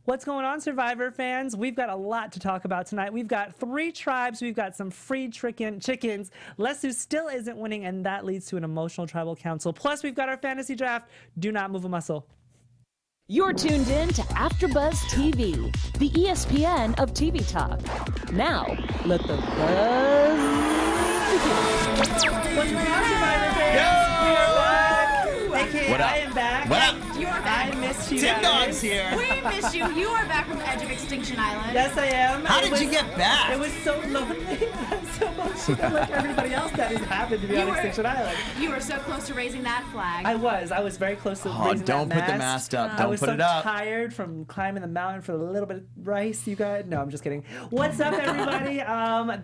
What's going on, Survivor fans? We've got a lot to talk about tonight. We've got 3 tribes. We've got some free chickens. Lesu still isn't winning, and that leads to an emotional tribal council. Plus, we've got our fantasy draft. Do not move a muscle. You're tuned in to AfterBuzz TV, the ESPN of TV talk. Now, let the buzz begin. What's going on, Survivor fans? Yo! We are back. AKA, What up? I am back. What up? You are back. I missed you Tim guys. Dog's here. We miss you. You are back from the edge of Extinction Island. Yes, I am. How did you get back? It was so lonely. So much like everybody else that has happened to be on Extinction Island. You were so close to raising that flag. I was very close to Oh, raising don't that put the mast. mast up. I Don't was put so it up. tired from climbing the mountain for a little bit of rice, you guys. No, I'm just kidding. What's up, everybody?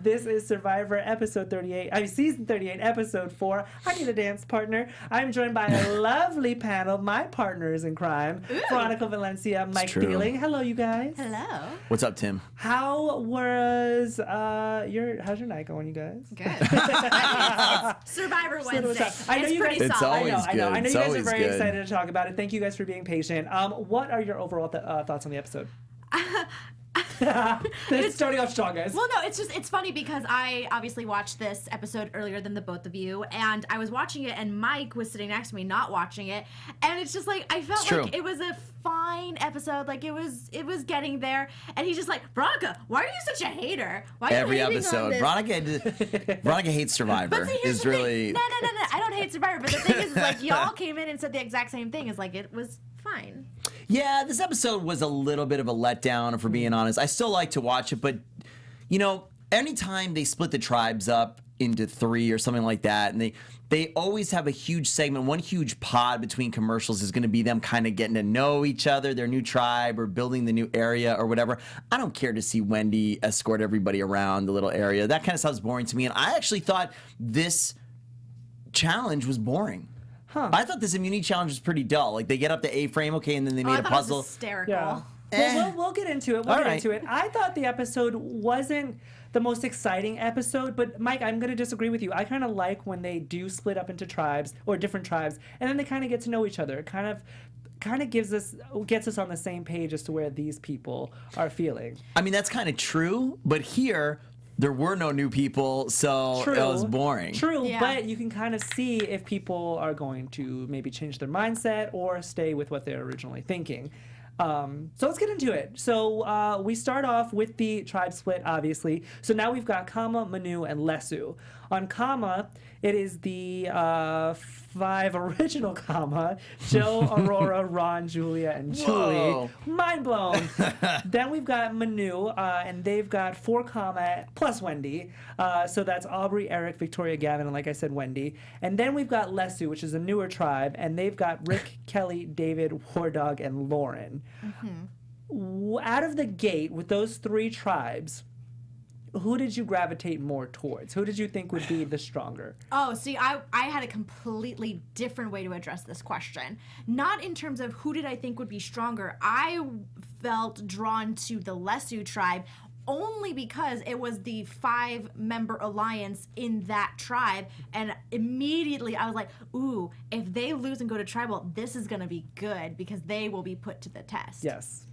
This is Survivor episode 38. Season 38, episode 4. I need a dance partner. I'm joined by a lovely panel, my partners in crime, Veronica Valencia, Mike true. Feeling. Hello, you guys. Hello. What's up, Tim? How was how's your night going, you guys? Good. It's Survivor Wednesday. I know it's you pretty guys. It's solid. always I know. good. I know It's you guys are always very good. excited to talk about it. Thank you guys for being patient. What are your overall thoughts on the episode? It's starting off strong, guys. Well, no, it's funny because I obviously watched this episode earlier than the both of you, and I was watching it, and Mike was sitting next to me not watching it, and it's just like I felt like it was a fine episode, like it was getting there, and he's just like, Veronica, why are you such a hater? Why are Every you hating on episode, this? Veronica hates Survivor. But see, here's is the really thing. No, I don't hate Survivor, but the thing is, like, y'all came in and said the exact same thing. Is like it was fine. Yeah, this episode was a little bit of a letdown, if we're being honest. I still like to watch it, but, you know, anytime they split the tribes up into 3 or something like that, and they always have a huge segment, one huge pod between commercials is going to be them kind of getting to know each other, their new tribe, or building the new area or whatever. I don't care to see Wendy escort everybody around the little area. That kind of sounds boring to me, and I actually thought this challenge was boring. Huh. I thought this immunity challenge was pretty dull. Like, they get up to A-frame, okay, and then they made a I thought puzzle. it was hysterical. Yeah. Well, we'll get into it. I thought the episode wasn't the most exciting episode, but Mike, I'm going to disagree with you. I kind of like when they do split up into tribes or different tribes, and then they kind of get to know each other. It kind of gets us on the same page as to where these people are feeling. I mean, that's kind of true, but here there were no new people, so it was boring. True, Yeah. but you can kind of see if people are going to maybe change their mindset or stay with what they're originally thinking. So let's get into it. So we start off with the tribe split, obviously. So now we've got Kama, Manu, and Lesu. On Kama, it is the 5 original Kama: Joe, Aurora, Ron, Julia, and Julie. Whoa. Mind blown. Then we've got Manu, and they've got 4 Kama plus Wendy. So that's Aubrey, Eric, Victoria, Gavin, and like I said, Wendy. And then we've got Lesu, which is a newer tribe, and they've got Rick, Kelly, David, War Dog, and Lauren. Out of the gate with those 3 tribes, who did you gravitate more towards? Who did you think would be the stronger? Oh, see, I had a completely different way to address this question. Not in terms of who did I think would be stronger. I felt drawn to the Lesu tribe only because it was the 5-member alliance in that tribe, and immediately I was like, ooh, if they lose and go to tribal, this is going to be good because they will be put to the test. Yes.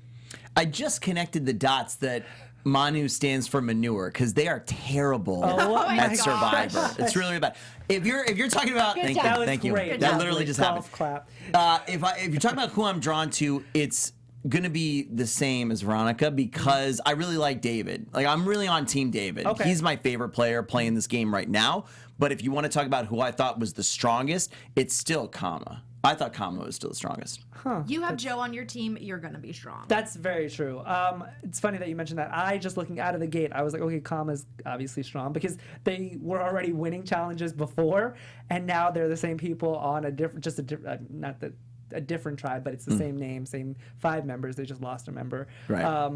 I just connected the dots that Manu stands for manure, because they are terrible my at gosh. Survivor. It's really, really bad. If you're talking about, thank job. you, thank you. Great. That Good literally job. just Golf happened. clap. If you're talking about who I'm drawn to, it's gonna be the same as Veronica, because I really like David. Like, I'm really on Team David. Okay. He's my favorite player playing this game right now. But if you want to talk about who I thought was the strongest, it's still Kama. I thought Kama was still the strongest. You have Joe on your team, you're going to be strong. That's very true. It's funny that you mentioned that. I just looking out of the gate, I was like, okay, Kama's obviously strong because they were already winning challenges before, and now they're the same people on a different, a different tribe, but it's the same name, same 5 members. They just lost a member. Right.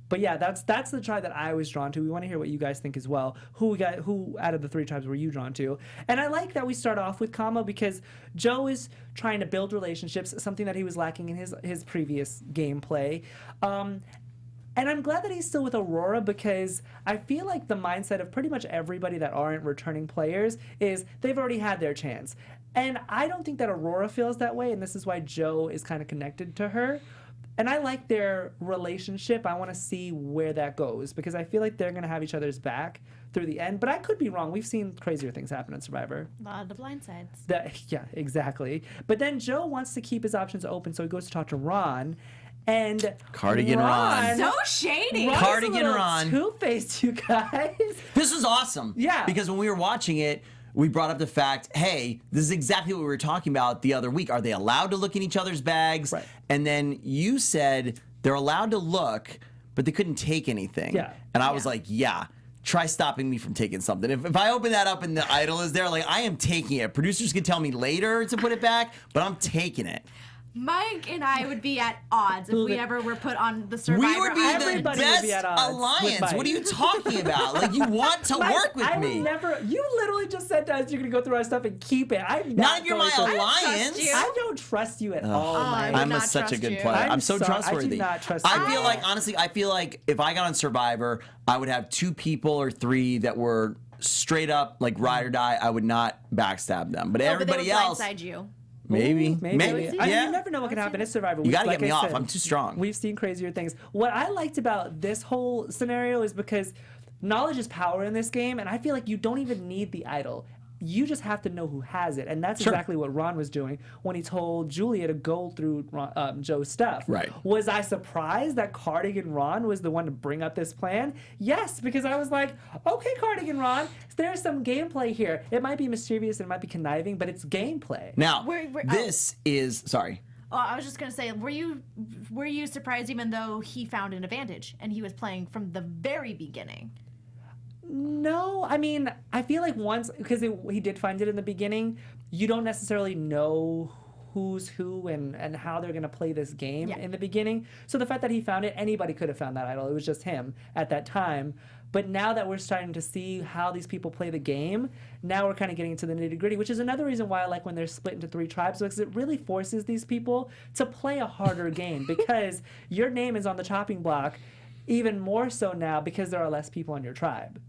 But yeah, that's the tribe that I was drawn to. We want to hear what you guys think as well. Who out of the 3 tribes were you drawn to? And I like that we start off with Kama because Joe is trying to build relationships, something that he was lacking in his previous gameplay. And I'm glad that he's still with Aurora because I feel like the mindset of pretty much everybody that aren't returning players is they've already had their chance. And I don't think that Aurora feels that way, and this is why Joe is kind of connected to her. And I like their relationship. I want to see where that goes because I feel like they're going to have each other's back through the end. But I could be wrong. We've seen crazier things happen in Survivor. A lot of the blind sides. Yeah, exactly. But then Joe wants to keep his options open, so he goes to talk to Ron. And Cardigan Ron. So shady. Ron's Cardigan a little Ron. Two-faced, you guys. This was awesome. Yeah. Because when we were watching it, we brought up the fact, hey, this is exactly what we were talking about the other week. Are they allowed to look in each other's bags? Right. And then you said they're allowed to look, but they couldn't take anything. Yeah. And I was like, yeah. Try stopping me from taking something. If I open that up and the idol is there, like, I am taking it. Producers can tell me later to put it back, but I'm taking it. Mike and I would be at odds if we ever were put on the Survivor We would be the Island. Everybody would be best at odds with alliance. Mike. What are you talking about? Like, you want to Mike, work with I me. would never. You literally just said to us you're going to go through our stuff and keep it. I'm Not if you're my going to. alliance. you. I don't trust you at all, Mike. I I'm would not such a trust good you. player. I'm so sorry, trustworthy. I do not trust I you. feel like, honestly, if I got on Survivor, I would have 2 people or 3 that were straight up like ride or die. I would not backstab them. But No, everybody but they would else, blindside you. maybe. I mean, Yeah. you never know what can happen. It's Survivor. You gotta Like get me I off. said, I'm too strong. We've seen crazier things. What I liked about this whole scenario is because knowledge is power in this game, and I feel like you don't even need the idol. You just have to know who has it, and that's Sure. exactly what Ron was doing when he told Julia to go through Joe's stuff. Right. Was I surprised that Cardigan Ron was the one to bring up this plan? Yes, because I was like, okay, Cardigan Ron, there's some gameplay here. It might be mischievous, it might be conniving, but it's gameplay. Now, We're- this is sorry. Oh, I was just gonna say, were you surprised even though he found an advantage and he was playing from the very beginning? No, I mean, I feel like once, because he did find it in the beginning, you don't necessarily know who's who and how they're going to play this game Yeah. in the beginning. So the fact that he found it, anybody could have found that idol. It was just him at that time. But now that we're starting to see how these people play the game, now we're kind of getting into the nitty gritty, which is another reason why I like when they're split into 3 tribes, because it really forces these people to play a harder game because your name is on the chopping block even more so now because there are less people in your tribe.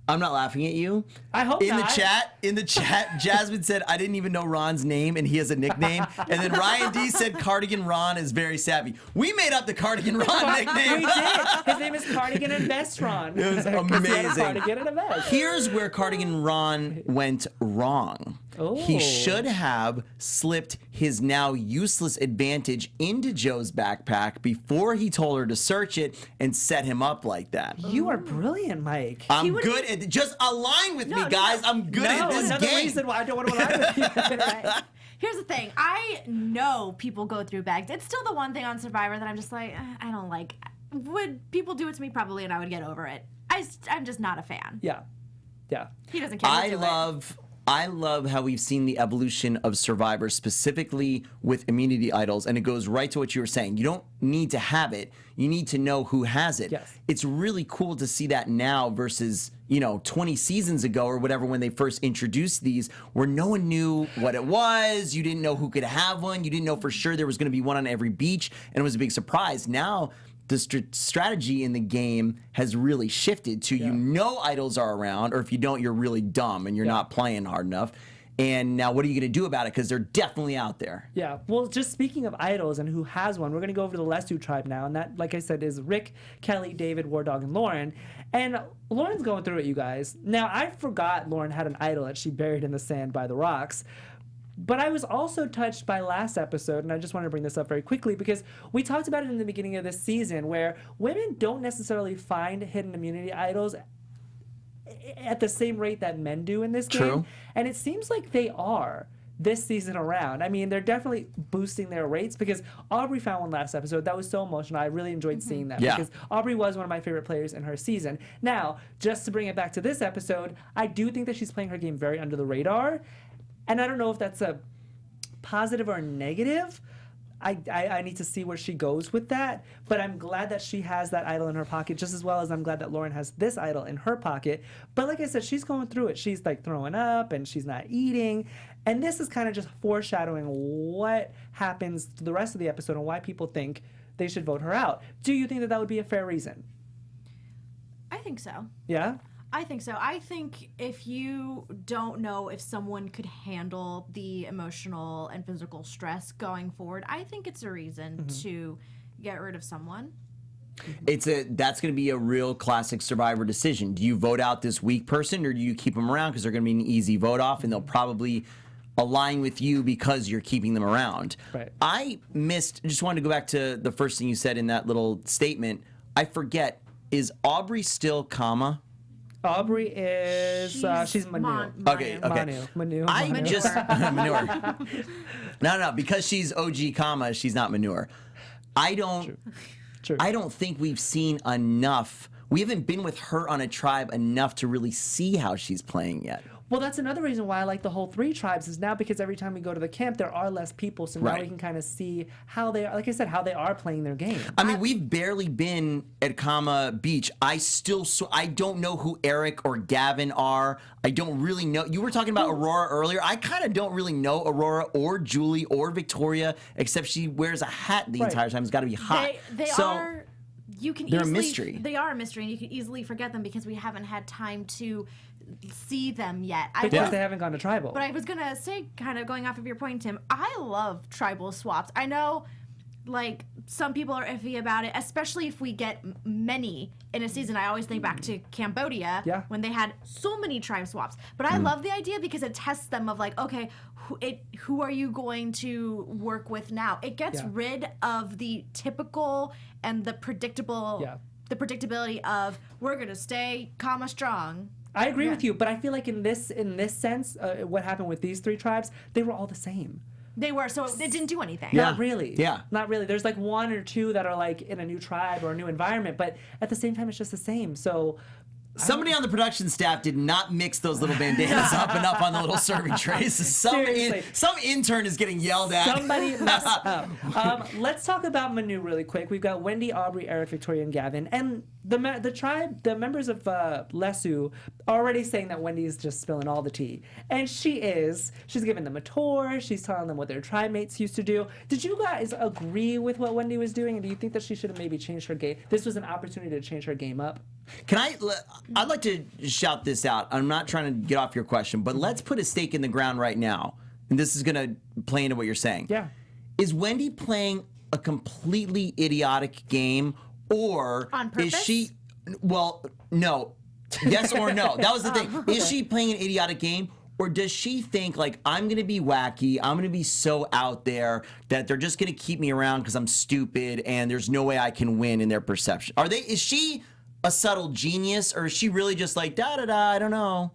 I'm not laughing at you. I hope in not. In the chat, Jasmine said, I didn't even know Ron's name and he has a nickname. And then Ryan D said Cardigan Ron is very savvy. We made up the Cardigan Ron nickname. We did. His name is Cardigan and Vest Ron. It was 'Cause he had a amazing. cardigan and a vest. Here's where Cardigan Ron went wrong. He Oh. should have slipped his now useless advantage into Joe's backpack before he told her to search it and set him up like that. You are brilliant, Mike. I'm good at just align with me, guys. I'm good at this another game. reason why I don't want to align with you. Right. Here's the thing. I know people go through bags. It's still the one thing on Survivor that I'm just like, I don't like. Would people do it to me? Probably, and I would get over it. I'm just not a fan. Yeah. Yeah. He doesn't care. I love how we've seen the evolution of Survivor, specifically with immunity idols, and it goes right to what you were saying. You don't need to have it. You need to know who has it. Yes. It's really cool to see that now versus, 20 seasons ago or whatever when they first introduced these, where no one knew what it was. You didn't know who could have one. You didn't know for sure there was going to be one on every beach, and it was a big surprise. Now, the strategy in the game has really shifted to idols are around, or if you don't, you're really dumb and you're not playing hard enough. And now what are you going to do about it? Because they're definitely out there. Yeah. Well, just speaking of idols and who has one, we're going to go over to the Lesu tribe now. And that, like I said, is Rick, Kelly, David, War Dog, and Lauren. And Lauren's going through it, you guys. Now, I forgot Lauren had an idol that she buried in the sand by the rocks. But I was also touched by last episode, and I just wanted to bring this up very quickly because we talked about it in the beginning of this season where women don't necessarily find hidden immunity idols at the same rate that men do in this game. True. And it seems like they are this season around. I mean, they're definitely boosting their rates because Aubrey found one last episode. That was so emotional. I really enjoyed seeing that Yeah. because Aubrey was one of my favorite players in her season. Now, just to bring it back to this episode, I do think that she's playing her game very under the radar. And I don't know if that's a positive or a negative. I need to see where she goes with that. But I'm glad that she has that idol in her pocket, just as well as I'm glad that Lauren has this idol in her pocket. But like I said, she's going through it. She's like throwing up and she's not eating. And this is kind of just foreshadowing what happens to the rest of the episode and why people think they should vote her out. Do you think that that would be a fair reason? I think so. Yeah? I think so. I think if you don't know if someone could handle the emotional and physical stress going forward, I think it's a reason to get rid of someone. That's going to be a real classic Survivor decision. Do you vote out this weak person, or do you keep them around because they're going to be an easy vote off, and they'll probably align with you because you're keeping them around? Right. I just wanted to go back to the first thing you said in that little statement. I forget, is Aubrey still comma? Aubrey is she's Manu. Okay. Manu. I just manure. No, because she's OG comma, she's not manure. True. I don't think we've seen enough. We haven't been with her on a tribe enough to really see how she's playing yet. Well, that's another reason why I like the whole 3 tribes is now because every time we go to the camp, there are less people, so now we can kind of see how they are, like I said, how they are playing their game. I mean, we've barely been at Kama Beach. I don't know who Eric or Gavin are. I don't really know. You were talking about Aurora earlier. I kind of don't really know Aurora or Julie or Victoria, except she wears a hat the entire time. It's got to be hot. They are. They're a mystery. They are a mystery, and you can easily forget them because we haven't had time to see them yet. Because they haven't gone to tribal. But I was gonna say, kind of going off of your point, Tim, I love tribal swaps. I know, like, some people are iffy about it, especially if we get many in a season. I always think back to Cambodia when they had so many tribe swaps. But I love the idea because it tests them of like, okay, who are you going to work with now? It gets rid of the typical and the predictable, the predictability of we're gonna stay comma strong. I agree with you, but I feel like in this sense, what happened with these 3 tribes, they were all the same. They were, so it didn't do anything. Not really. Yeah. Not really. There's like 1 or 2 that are like in a new tribe or a new environment, but at the same time, it's just the same. So somebody on the production staff did not mix those little bandanas up and up on the little serving trays. Some intern is getting yelled at. Somebody messed up. Let's talk about Manu really quick. We've got Wendy, Aubrey, Eric, Victoria, and Gavin. And the tribe, the members of Lesu are already saying that Wendy's just spilling all the tea. And she is. She's giving them a tour. She's telling them what their tribe mates used to do. Did you guys agree with what Wendy was doing? And do you think that she should have maybe changed her game? This was an opportunity to change her game up? I'd like to shout this out. I'm not trying to get off your question, but let's put a stake in the ground right now. And this is going to play into what you're saying. Yeah. Is Wendy playing a completely idiotic game, or on purpose? Is she? Well, no. Yes or no. That was the thing. Is she playing an idiotic game, or does she think like I'm going to be wacky, I'm going to be so out there that they're just going to keep me around because I'm stupid and there's no way I can win in their perception? Is she a subtle genius, or is she really just like da-da-da, I don't know?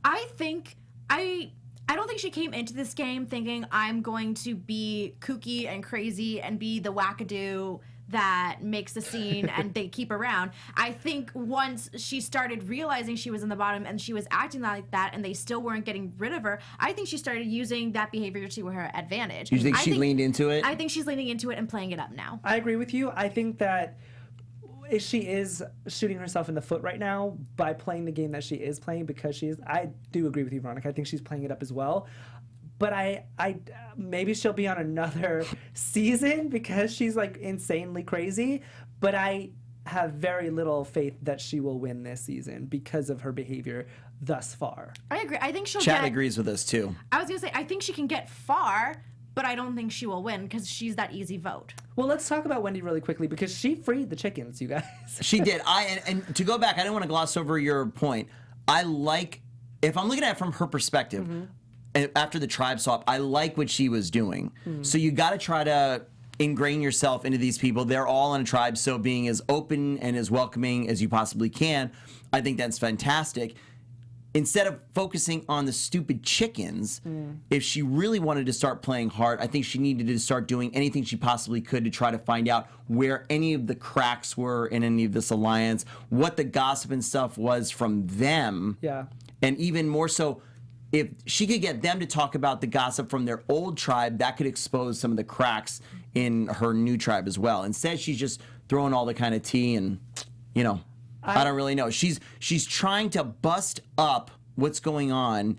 I don't think she came into this game thinking I'm going to be kooky and crazy and be the wackadoo that makes the scene and they keep around. I think once she started realizing she was in the bottom and she was acting like that and they still weren't getting rid of her, I think she started using that behavior to her advantage. You think she leaned into it? I think she's leaning into it and playing it up now. I agree with you. I think that she is shooting herself in the foot right now by playing the game that she is playing, because she is. I do agree with you, Veronica. I think she's playing it up as well. But I maybe she'll be on another season because she's like insanely crazy. But I have very little faith that she will win this season because of her behavior thus far. I agree. I think she'll Chad agrees with us too. I was going to say, I think she can get far, but I don't think she will win because she's that easy vote. Well, let's talk about Wendy really quickly because she freed the chickens, you guys. She did. And to go back, I didn't want to gloss over your point. If I'm looking at it from her perspective, and after the tribe swap, I like what she was doing. So you got to try to ingrain yourself into these people. They're all in a tribe, so being as open and as welcoming as you possibly can, I think that's fantastic. Instead of focusing on the stupid chickens, if she really wanted to start playing hard, I think she needed to start doing anything she possibly could to try to find out where any of the cracks were in any of this alliance, what the gossip and stuff was from them. Yeah. And even more so, if she could get them to talk about the gossip from their old tribe, that could expose some of the cracks in her new tribe as well. Instead, she's just throwing all the kind of tea and, I don't really know. She's trying to bust up what's going on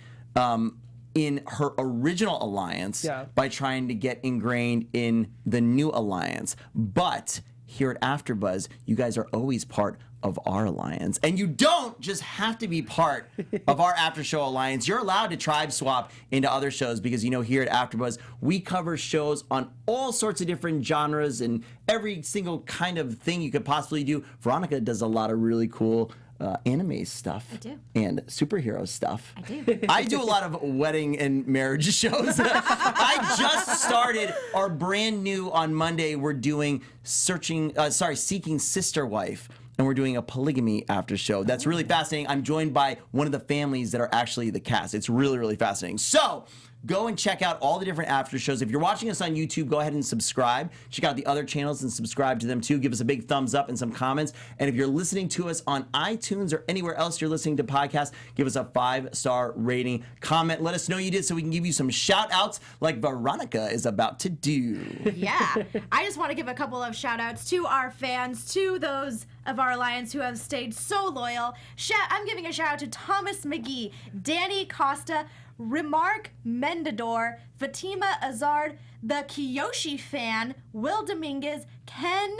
in her original alliance by trying to get ingrained in the new alliance. But here at AfterBuzz, you guys are always part of our alliance, and you don't don't just have to be part of our after show alliance. You're allowed to tribe swap into other shows because, here at AfterBuzz, we cover shows on all sorts of different genres and every single kind of thing you could possibly do. Veronica does a lot of really cool anime stuff. I do. And superhero stuff. I do. I do a lot of wedding and marriage shows. I just started our brand new on Monday. We're doing Seeking Sister Wife. And we're doing a polygamy after show. That's really fascinating. I'm joined by one of the families that are actually the cast. It's really, really fascinating. So go and check out all the different after shows. If you're watching us on YouTube, go ahead and subscribe. Check out the other channels and subscribe to them too. Give us a big thumbs up and some comments. And if you're listening to us on iTunes or anywhere else you're listening to podcasts, give us a 5-star rating. Comment. Let us know you did so we can give you some shout outs like Veronica is about to do. Yeah. I just want to give a couple of shout outs to our fans, to those of our alliance who have stayed so loyal. I'm giving a shout out to Thomas McGee, Danny Costa, Remark Mendador, Fatima Azard, the Kiyoshi fan, Will Dominguez, Ken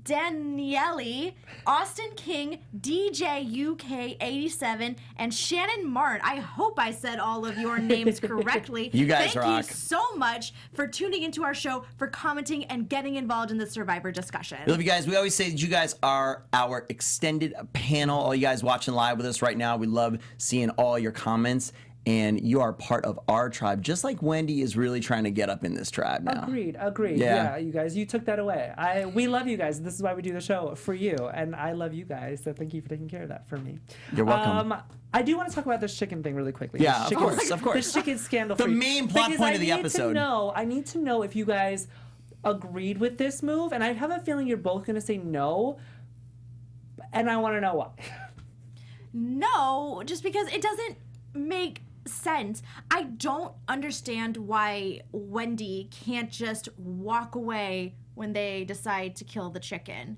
Daniele, Austin King, DJ UK87, and Shannon Martin. I hope I said all of your names correctly. You guys Thank rock. you so much for tuning into our show, for commenting and getting involved in the Survivor discussion. We love you guys. We always say that you guys are our extended panel. All you guys watching live with us right now, we love seeing all your comments. And you are part of our tribe, just like Wendy is really trying to get up in this tribe now. Agreed. Yeah. Yeah, you guys, you took that away. We love you guys. This is why we do the show, for you. And I love you guys, so thank you for taking care of that for me. You're welcome. I do want to talk about this chicken thing really quickly. Yeah, of course. This chicken scandal. The for you. main plot Because point of the episode. I need to know if you guys agreed with this move, and I have a feeling you're both going to say no, and I want to know why. No, just because it doesn't make sense. I don't understand why Wendy can't just walk away when they decide to kill the chicken.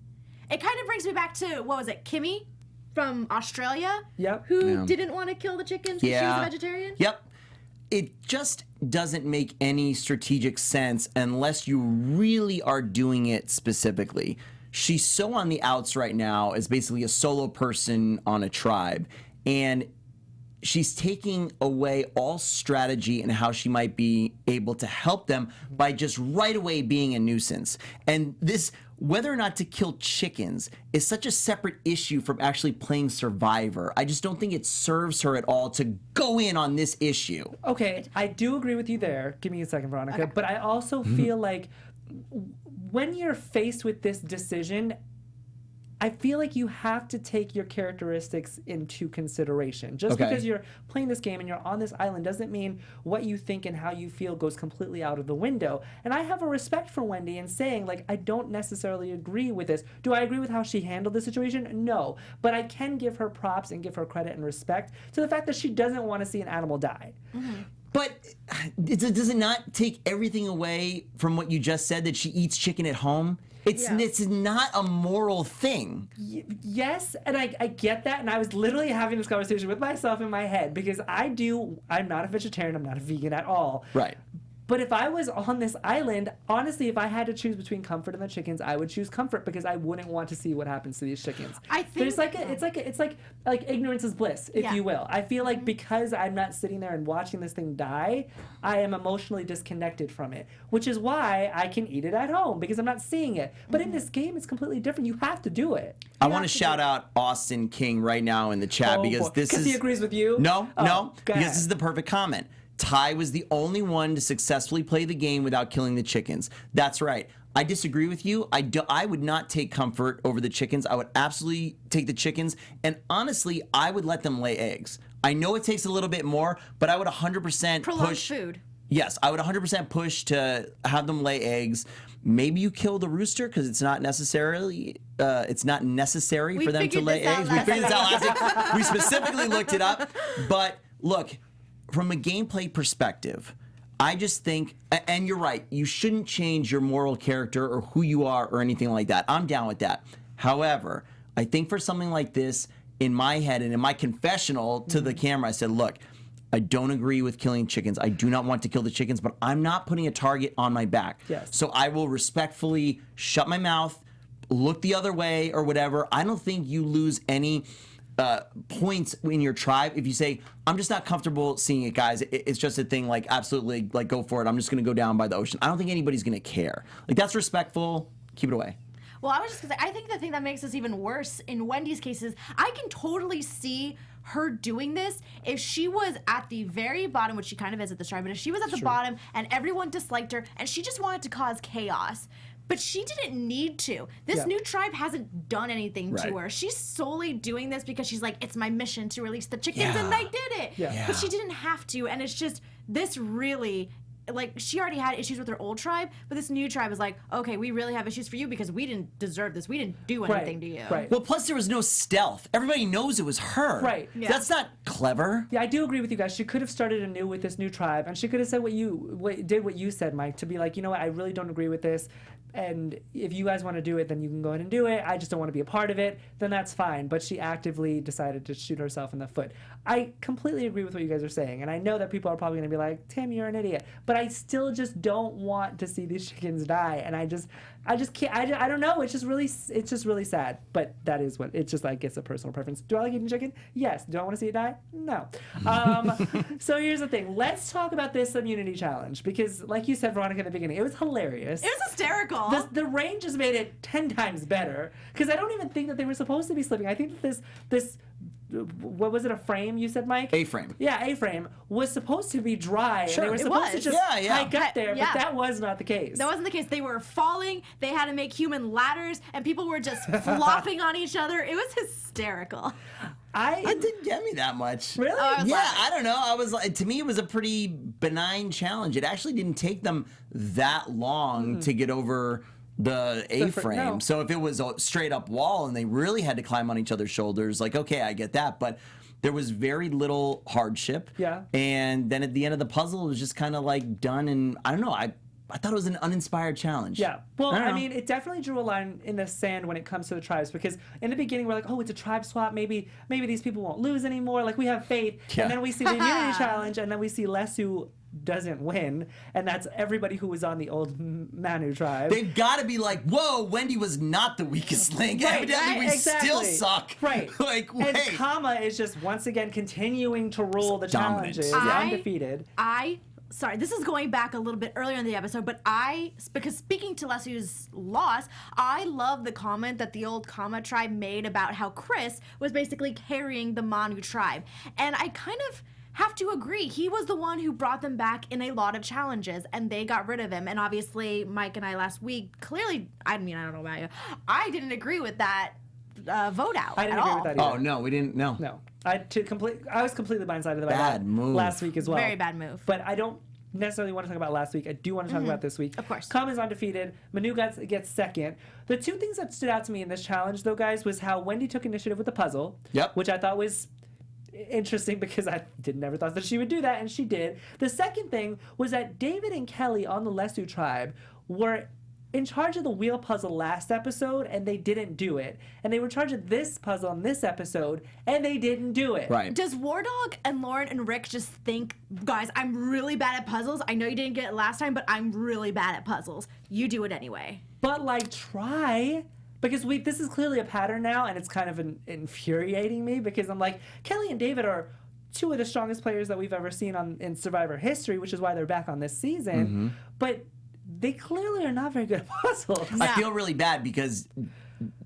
It kind of brings me back to, what was it, Kimmy from Australia? Yep. Who didn't want to kill the chickens because she was a vegetarian? Yep. It just doesn't make any strategic sense unless you really are doing it specifically. She's so on the outs right now as basically a solo person on a tribe, and she's taking away all strategy and how she might be able to help them by just right away being a nuisance. And this, whether or not to kill chickens, is such a separate issue from actually playing Survivor. I just don't think it serves her at all to go in on this issue. Okay, I do agree with you there. Give me a second, Veronica. Okay. But I also feel like when you're faced with this decision, I feel like you have to take your characteristics into consideration. Just because you're playing this game and you're on this island doesn't mean what you think and how you feel goes completely out of the window. And I have a respect for Wendy in saying, like, I don't necessarily agree with this. Do I agree with how she handled the situation? No. But I can give her props and give her credit and respect to the fact that she doesn't want to see an animal die. Mm-hmm. But does it not take everything away from what you just said, that she eats chicken at home? It's not a moral thing. Yes, and I get that, and I was literally having this conversation with myself in my head because I'm not a vegetarian, I'm not a vegan at all. Right. But if I was on this island, honestly, if I had to choose between comfort and the chickens, I would choose comfort because I wouldn't want to see what happens to these chickens. I think it's like ignorance is bliss, if you will. I feel like because I'm not sitting there and watching this thing die, I am emotionally disconnected from it, which is why I can eat it at home because I'm not seeing it. But in this game, it's completely different. You have to do it. I want to shout out Austin King right now in the chat because he agrees with you. No, because go ahead. this is the perfect comment. Ty was the only one to successfully play the game without killing the chickens. That's right. I disagree with you. I would not take comfort over the chickens. I would absolutely take the chickens. And honestly, I would let them lay eggs. I know it takes a little bit more, but I would 100% prolonged push. Food. Yes, I would 100% push to have them lay eggs. Maybe you kill the rooster because it's not necessary for them to lay eggs. We figured this out last week. We specifically looked it up. But look, from a gameplay perspective, I just think, and you're right, you shouldn't change your moral character or who you are or anything like that. I'm down with that. However, I think for something like this, in my head and in my confessional to the camera, I said, look, I don't agree with killing chickens. I do not want to kill the chickens, but I'm not putting a target on my back. Yes. So I will respectfully shut my mouth, look the other way or whatever. I don't think you lose any points in your tribe. If you say, I'm just not comfortable seeing it, guys, it's just a thing, like, absolutely, like, go for it. I'm just going to go down by the ocean. I don't think anybody's going to care. Like, that's respectful. Keep it away. Well, I was just gonna say, I think the thing that makes this even worse in Wendy's case is I can totally see her doing this if she was at the very bottom, which she kind of is at this tribe, but if she was at the bottom and everyone disliked her and she just wanted to cause chaos. But she didn't need to. This new tribe hasn't done anything to her. She's solely doing this because she's like, it's my mission to release the chickens, and they did it. But she didn't have to, and it's just, this really, like, she already had issues with her old tribe, but this new tribe is like, okay, we really have issues for you because we didn't deserve this. We didn't do anything to you. Well, plus there was no stealth. Everybody knows it was her. That's not clever. Yeah, I do agree with you guys. She could have started anew with this new tribe, and she could have said what you said, Mike, to be like, you know what, I really don't agree with this. And if you guys want to do it, then you can go ahead and do it. I just don't want to be a part of it. Then that's fine. But she actively decided to shoot herself in the foot. I completely agree with what you guys are saying. And I know that people are probably going to be like, Tim, you're an idiot. But I still just don't want to see these chickens die. And I just can't. I don't know. It's just really sad. But that is what, it's just like, it's a personal preference. Do I like eating chicken? Yes. Do I want to see it die? No. So here's the thing. Let's talk about this immunity challenge. Because like you said, Veronica, at the beginning, it was hilarious. It was hysterical. The rain just made it 10 times better because I don't even think that they were supposed to be slipping. I think that this what was it, a frame you said, Mike? A-frame. Yeah, A-frame was supposed to be dry. Sure, and they were supposed to just hike up there, Yeah. but that was not the case. That wasn't the case. They were falling. They had to make human ladders, and people were just flopping on each other. It was hysterical. It didn't get me that much. Really? I don't know. I was like, to me, it was a pretty benign challenge. It actually didn't take them that long to get over the A-frame. No. So if it was a straight up wall and they really had to climb on each other's shoulders, like, okay, I get that. But there was very little hardship. Yeah. And then at the end of the puzzle, it was just kind of like done. And I don't know. I thought it was an uninspired challenge. Yeah. Well, I I mean, it definitely drew a line in the sand when it comes to the tribes because in the beginning we're like, oh, it's a tribe swap. Maybe these people won't lose anymore. Like, we have faith. Yeah. And then we see the immunity challenge, and then we see Lesu doesn't win, and that's everybody who was on the old Manu tribe. They've got to be like, whoa, Wendy was not the weakest link. Evidently, we still suck. Right. Like, and wait. Kama is just once again continuing to rule the challenges, undefeated. Sorry, this is going back a little bit earlier in the episode, but because speaking to Lesu's loss, I love the comment that the old Kama tribe made about how Chris was basically carrying the Manu tribe. And I kind of have to agree. He was the one who brought them back in a lot of challenges, and they got rid of him. And obviously, Mike and I last week, clearly, I don't know about you, I didn't agree with that vote out I didn't at agree all. with that either. Oh, no, we didn't. No. No. I was completely blindsided by Bad that move. last week as well. Very bad move. But I don't necessarily want to talk about last week. I do want to talk about this week. Of course. Kama's undefeated. Manu gets second. The two things that stood out to me in this challenge, though, guys, was how Wendy took initiative with the puzzle. Yep. Which I thought was interesting because I never thought that she would do that, and she did. The second thing was that David and Kelly on the Lesu tribe were in charge of the wheel puzzle last episode, and they didn't do it. And they were in charge of this puzzle in this episode, and they didn't do it. Right. Does War Dog and Lauren and Rick just think, guys, I'm really bad at puzzles. I know you didn't get it last time, but I'm really bad at puzzles. You do it anyway. But, like, try. Because this is clearly a pattern now, and it's kind of infuriating me because I'm like, Kelly and David are two of the strongest players that we've ever seen in Survivor history, which is why they're back on this season. But they clearly are not very good at puzzles. I feel really bad because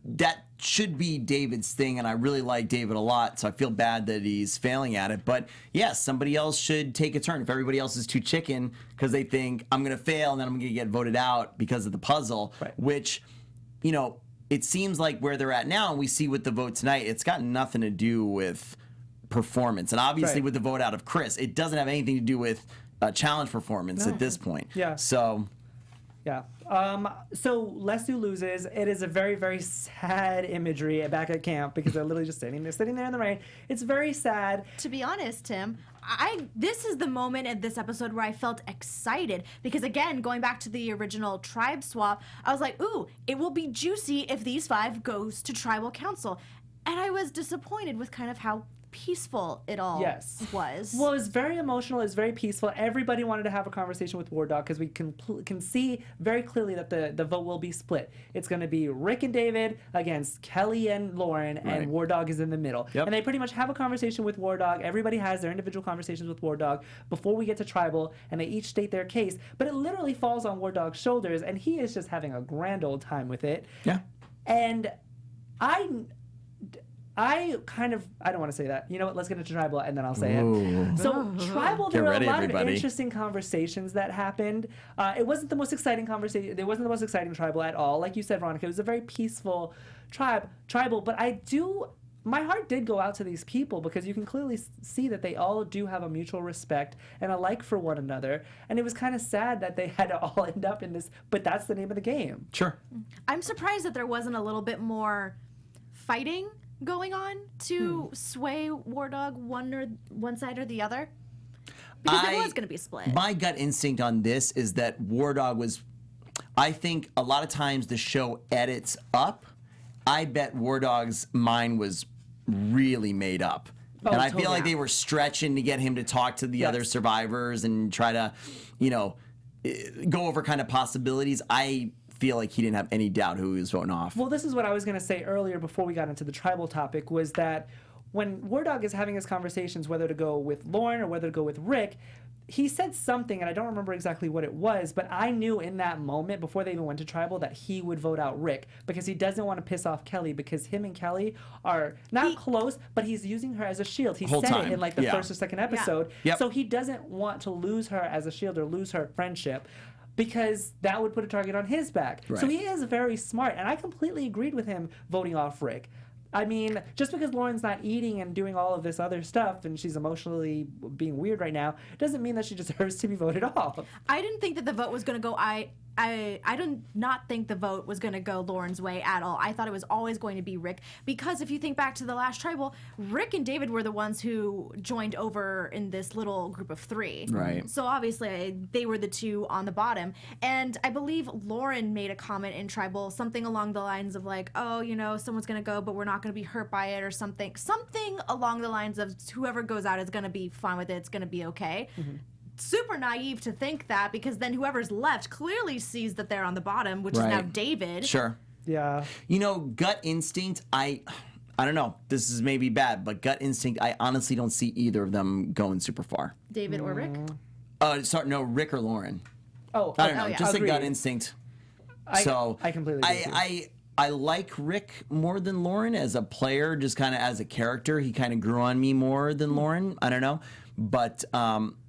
that should be David's thing, and I really like David a lot, so I feel bad that he's failing at it. But yes, somebody else should take a turn. If everybody else is too chicken because they think I'm going to fail and then I'm going to get voted out because of the puzzle, which, you know, it seems like where they're at now, and we see with the vote tonight, it's got nothing to do with performance. And obviously with the vote out of Chris, it doesn't have anything to do with challenge performance at this point. Yeah. So... Yeah. So Lesu loses. It is a very, very sad imagery back at camp because they're literally just sitting there in the rain. It's very sad. To be honest, Tim, this is the moment in this episode where I felt excited because, again, going back to the original tribe swap, I was like, ooh, it will be juicy if these 5 goes to tribal council. And I was disappointed with kind of how peaceful it all was. Well, it was very emotional. It was very peaceful. Everybody wanted to have a conversation with War Dog because we can see very clearly that the vote will be split. It's going to be Rick and David against Kelly and Lauren, and War Dog is in the middle. Yep. And they pretty much have a conversation with War Dog. Everybody has their individual conversations with War Dog before we get to Tribal, and they each state their case. But it literally falls on War Dog's shoulders, and he is just having a grand old time with it. Yeah. And I don't want to say that. You know what? Let's get into Tribal and then I'll say it. So Tribal, there were a lot of interesting conversations that happened. It wasn't the most exciting conversation. It wasn't the most exciting Tribal at all. Like you said, Veronica, it was a very peaceful Tribal. But my heart did go out to these people because you can clearly see that they all do have a mutual respect and a like for one another. And it was kind of sad that they had to all end up in this, but that's the name of the game. Sure. I'm surprised that there wasn't a little bit more fighting going on to sway War Dog one side or the other, because it was going to be split. My gut instinct on this is that War Dog was, I think a lot of times the show edits up. I bet War Dog's mind was really made up. And I feel like they were stretching to get him to talk to the other survivors and try to, go over kind of possibilities. I feel like he didn't have any doubt who he was voting off. Well, this is what I was going to say earlier before we got into the Tribal topic, was that when War Dog is having his conversations whether to go with Lauren or whether to go with Rick, he said something, and I don't remember exactly what it was, but I knew in that moment, before they even went to Tribal, that he would vote out Rick because he doesn't want to piss off Kelly, because him and Kelly are not close, but he's using her as a shield. He said it in like the first or second episode. Yeah. Yep. So he doesn't want to lose her as a shield or lose her friendship, because that would put a target on his back. Right. So he is very smart, and I completely agreed with him voting off Rick. I mean, just because Lauren's not eating and doing all of this other stuff and she's emotionally being weird right now, doesn't mean that she deserves to be voted off. I didn't think that the vote was going to go. I did not think the vote was going to go Lauren's way at all. I thought it was always going to be Rick, because if you think back to the last Tribal, Rick and David were the ones who joined over in this little group of 3. Right. So obviously they were the two on the bottom. And I believe Lauren made a comment in Tribal, something along the lines of like, oh, someone's going to go, but we're not going to be hurt by it, or something. Something along the lines of whoever goes out is going to be fine with it. It's going to be okay. Mm-hmm. Super naive to think that, because then whoever's left clearly sees that they're on the bottom, which is now David. Sure. Yeah. Gut instinct, I don't know. This is maybe bad, but gut instinct, I honestly don't see either of them going super far. David or Rick? No, Rick or Lauren. Oh, I don't know. yeah. Just Agreed. a gut instinct. I completely agree. I like Rick more than Lauren as a player, just kind of as a character. He kind of grew on me more than Lauren. I don't know. But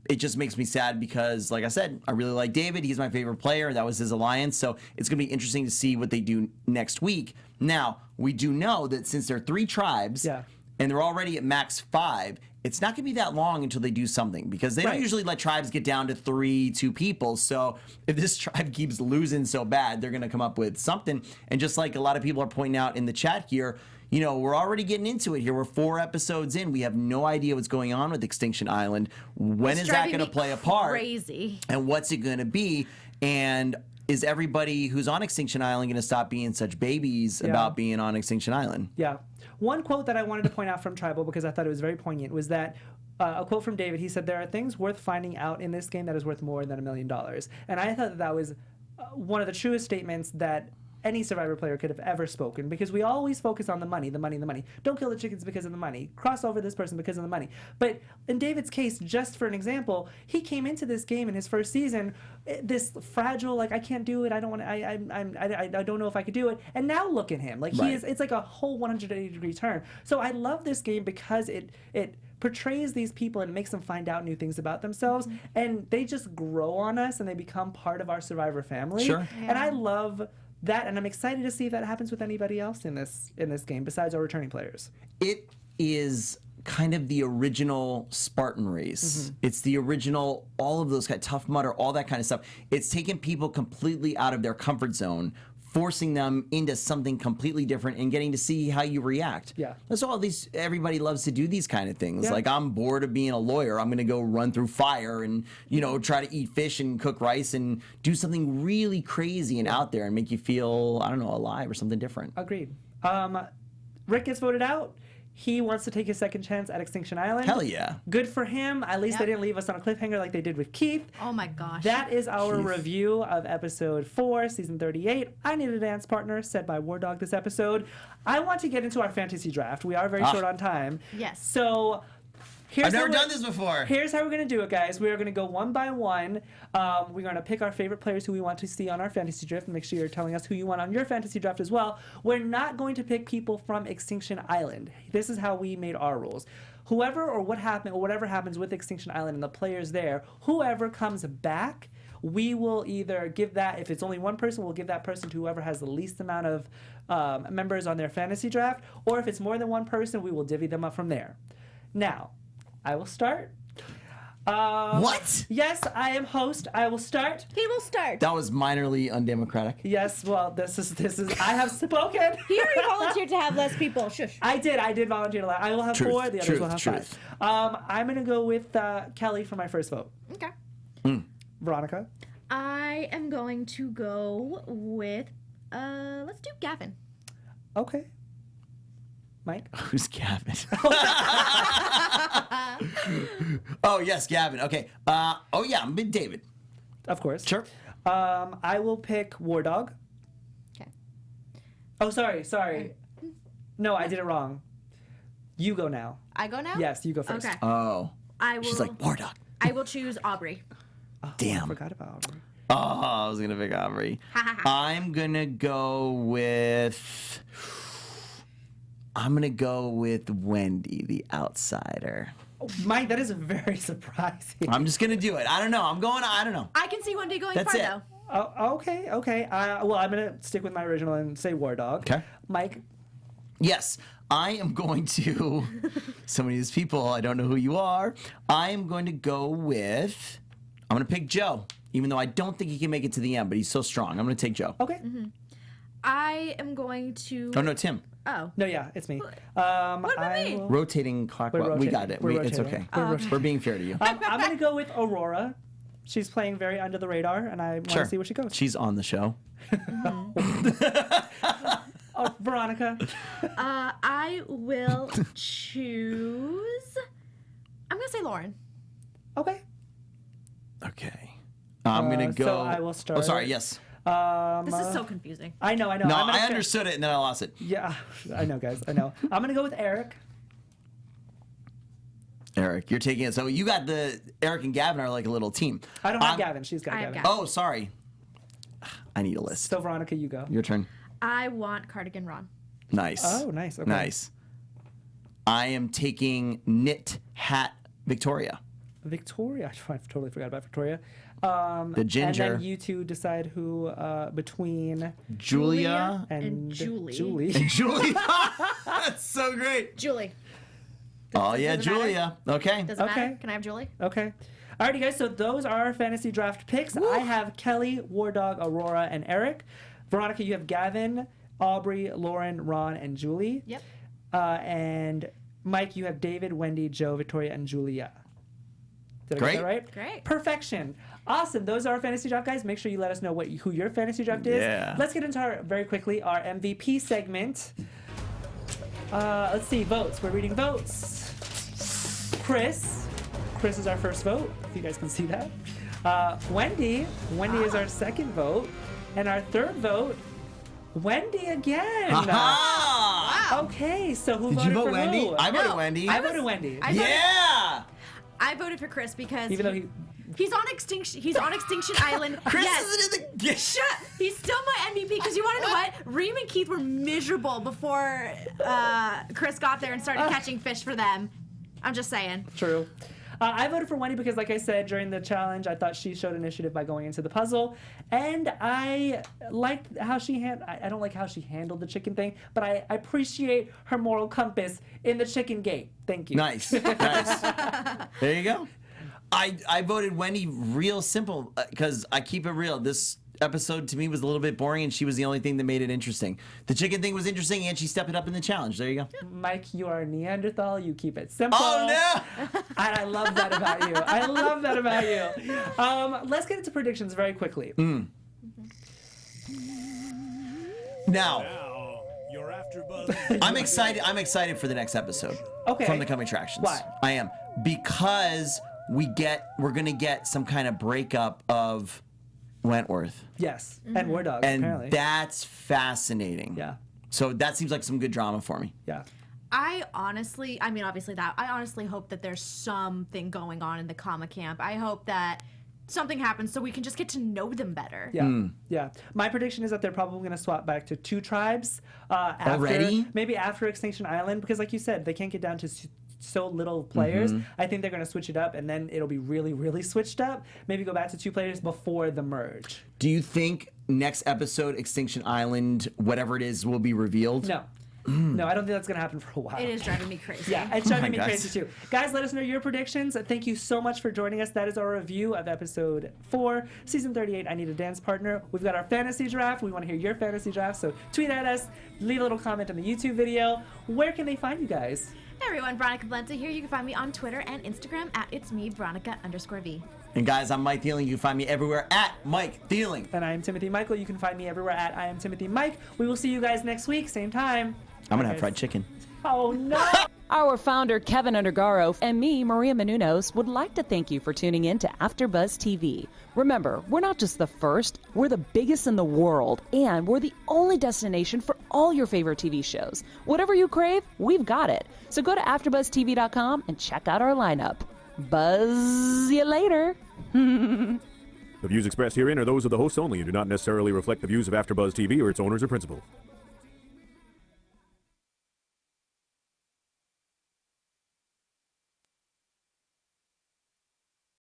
it just makes me sad because, like I said, I really like David. He's my favorite player. That was his alliance. So it's going to be interesting to see what they do next week. Now, we do know that since there are 3 tribes and they're already at max 5, it's not going to be that long until they do something, because they don't usually let tribes get down to 2 people. So if this tribe keeps losing so bad, they're going to come up with something. And just like a lot of people are pointing out in the chat here, we're already getting into it here. We're 4 episodes in. We have no idea what's going on with Extinction Island. When is that going to play a part? Crazy. And what's it going to be? And is everybody who's on Extinction Island going to stop being such babies about being on Extinction Island? Yeah. One quote that I wanted to point out from Tribal, because I thought it was very poignant, was that a quote from David. He said, "There are things worth finding out in this game that is worth more than $1 million." And I thought that was one of the truest statements that any Survivor player could have ever spoken, because we always focus on the money, the money, the money. Don't kill the chickens because of the money. Cross over this person because of the money. But in David's case, just for an example, he came into this game in his first season, this fragile, like, I can't do it. I don't want to, I don't know if I could do it. And now look at him. Like, he is, it's like a whole 180-degree turn. So I love this game because it portrays these people and makes them find out new things about themselves, and they just grow on us and they become part of our Survivor family. Sure. And I love that, and I'm excited to see if that happens with anybody else in this game besides our returning players. It is kind of the original Spartan race. It's the original, all of those kind of Tough Mudder, all that kind of stuff. It's taking people completely out of their comfort zone, forcing them into something completely different and getting to see how you react. Yeah. That's all everybody loves to do these kind of things. Yeah. Like, I'm bored of being a lawyer. I'm going to go run through fire and, try to eat fish and cook rice and do something really crazy and out there and make you feel, I don't know, alive or something different. Agreed. Rick gets voted out. He wants to take his second chance at Extinction Island. Hell yeah. Good for him. At least they didn't leave us on a cliffhanger like they did with Keith. Oh my gosh. That is our review of episode 4, season 38. I Need a Dance Partner, said by War Dog this episode. I want to get into our fantasy draft. We are very short on time. Yes. So I've never done this before. Here's how we're going to do it, guys. We are going to go one by one. We're going to pick our favorite players who we want to see on our fantasy draft. Make sure you're telling us who you want on your fantasy draft as well. We're not going to pick people from Extinction Island. This is how we made our rules. Whoever or whatever happens with Extinction Island and the players there, whoever comes back, we will either give that, if it's only one person, we'll give that person to whoever has the least amount of members on their fantasy draft. Or if it's more than one person, we will divvy them up from there. Now, I will start. What? Yes, I am host. I will start. He will start. That was minorly undemocratic. Yes, well, this is. I have spoken. He already volunteered to have less people. Shush. I did volunteer to lie. I will have 4. The others will have 5. I'm gonna go with Kelly for my first vote. Okay. Veronica. I am going to go with, let's do Gavin. Okay. Mike. Who's Gavin? Oh, yes, Gavin. Okay. Oh, yeah, I'm with David. Of course. Sure. I will pick War Dog. Okay. Oh, sorry. No, I did it wrong. You go now. I go now? Yes, you go first. Okay. Oh. I will. She's like, War Dog. I will choose Aubrey. Oh, Damn. I forgot about Aubrey. Oh, I was going to pick Aubrey. I'm going to go with... Wendy, the outsider. Oh, Mike, that is very surprising. I'm just going to do it. I don't know. I don't know. I can see Wendy going That's far, it. though. Oh, okay. Well, I'm going to stick with my original and say War Dog. Okay. Mike. Yes, I am going to... So many of these people, I don't know who you are. I am going to go with... I'm going to pick Joe, even though I don't think he can make it to the end, but he's so strong. I'm going to take Joe. Okay. I am going to... Oh, no, Tim. Oh. No, yeah, it's me. What about me? Rotating clockwise. We rotating. got it. We're It's rotating. okay. We're being fair to you. I'm going to go with Aurora. She's playing very under the radar, and I want to see where she goes. She's on the show. Oh, Veronica. I will choose... I'm going to say Lauren. Okay. Okay. I'm going to go... So I will start. Oh, sorry. Yes. This is so confusing. I know. No, I understood it, and then I lost it. Yeah, I know, guys. I know. I'm going to go with Eric. Eric, you're taking it. So you got Eric and Gavin are like a little team. I don't have Gavin. She's got I have Gavin. Gavin. Oh, sorry. I need a list. So, Veronica, you go. Your turn. I want Cardigan Ron. Nice. Oh, nice. Okay. Nice. I am taking Knit Hat Victoria. Victoria. I totally forgot about Victoria. The ginger. And then you two decide who between Julia and Julie. Julie. Julia. That's so great. Julie. Oh, yeah, does it matter? Julia. Okay. Does it Okay. matter? Can I have Julie? Okay. Alrighty, guys. So those are our fantasy draft picks. Woo. I have Kelly, War Dog, Aurora, and Eric. Veronica, you have Gavin, Aubrey, Lauren, Ron, and Julie. Yep. And Mike, you have David, Wendy, Joe, Victoria, and Julia. Did I get that right? Great. Perfection. Awesome. Those are our fantasy draft, guys. Make sure you let us know who your fantasy draft is. Yeah. Let's get into our MVP segment. Let's see, votes. We're reading votes. Chris is our first vote, if you guys can see that. Wendy is our second vote. And our third vote, Wendy again. Aha! Okay, so who Did voted you vote for Wendy? who? I voted No. Wendy. I voted Wendy. Yeah! I voted for Chris because Even though he's on Extinction. He's on Extinction Island. Chris yes. isn't in the... Shut. He's still my MVP because you want to know what? Reem and Keith were miserable before Chris got there and started catching fish for them. I'm just saying. True. I voted for Wendy because, like I said, during the challenge, I thought she showed initiative by going into the puzzle. And I liked how I don't like how she handled the chicken thing, but I appreciate her moral compass in the chicken gate. Thank you. Nice. Nice. There you go. I voted Wendy real simple because I keep it real. This episode to me was a little bit boring and she was the only thing that made it interesting. The chicken thing was interesting and she stepped it up in the challenge. There you go. Mike, you are a Neanderthal. You keep it simple. Oh, no! And I love that about you. I love that about you. Let's get into predictions very quickly. Now, Now, your I'm excited. I'm excited for the next episode. Okay. From the coming attractions. Why? I am, because we're gonna get some kind of breakup of Wentworth, Yes, and War Dogs, and apparently. that's fascinating. Yeah. So that seems like some good drama for me. Yeah. I honestly hope that there's something going on in the comma camp. I hope that something happens so we can just get to know them better. Yeah, yeah. My prediction is that they're probably going to swap back to 2 tribes Already? maybe after Extinction Island, because like you said, they can't get down to so little players. I think they're going to switch it up, and then it'll be really, really switched up. Maybe go back to 2 players before the merge. Do you think next episode, Extinction Island, whatever it is, will be revealed? No. No, I don't think that's going to happen for a while. It is driving me crazy. Yeah, it's driving me God. crazy too. Guys, let us know your predictions. Thank you so much for joining us. That is our review of episode 4, season 38, I Need a Dance Partner. We've got our fantasy draft. We want to hear your fantasy draft, so tweet at us, leave a little comment on the YouTube video. Where can they find you guys? Hey everyone, Veronica Blenta here. You can find me on Twitter and Instagram at it's me, Veronica_V. And guys, I'm Mike Thieling. You can find me everywhere at Mike Thieling. And I am Timothy Michael. You can find me everywhere at I am Timothy Mike. We will see you guys next week, same time. I'm gonna have fried chicken. Oh no! Our founder, Keven Undergaro, and me, Maria Menounos, would like to thank you for tuning in to AfterBuzz TV. Remember, we're not just the first, we're the biggest in the world, and we're the only destination for all your favorite TV shows. Whatever you crave, we've got it. So go to AfterBuzzTV.com and check out our lineup. Buzz you later. The views expressed herein are those of the hosts only and do not necessarily reflect the views of AfterBuzz TV or its owners or principals.